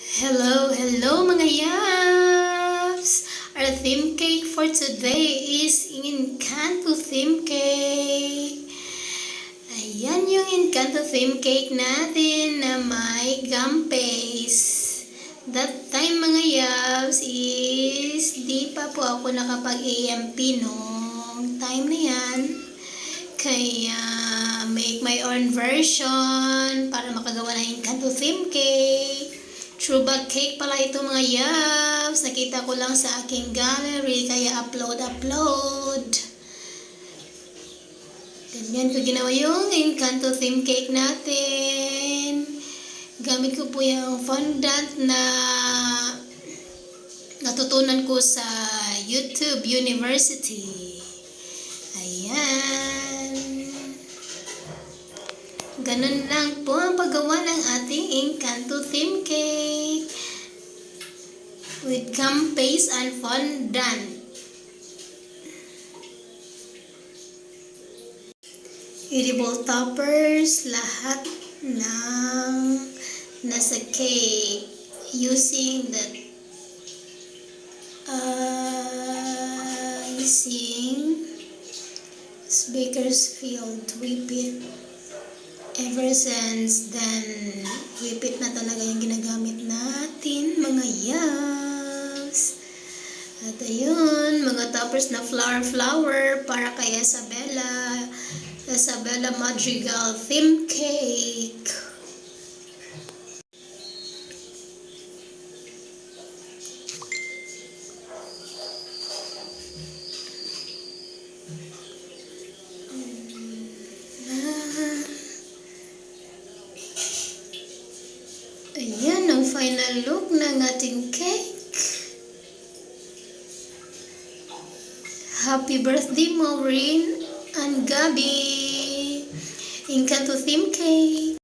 Hello mga yaps! Our theme cake for today is Encanto theme cake. Ayan yung Encanto theme cake natin na may gum paste. That time mga yaps is di pa po ako nakapag-AMP nung time na yan. Kaya make my own version para makagawa ng Encanto theme cake. True bag cake pala ito mga yaps. Nakita ko lang sa aking gallery kaya upload. Ganyan ko ginawa yung Encanto theme cake natin. Gamit ko po yung fondant na natutunan ko sa YouTube University. Ayan. Ganun lang po ang paggawa ng ating Encanto theme cake with gum paste and fondant. Edible toppers, lahat ng nasa cake using the icing Bakersfield whip it. Ever since then, whip it na talaga yung ginagamit natin, mga yaps. At ayun, mga toppers na flower para kay Isabella Madrigal theme cake. Ayan ang final look ng ating cake. Happy birthday, Maureen and Gabi! Encanto theme cake!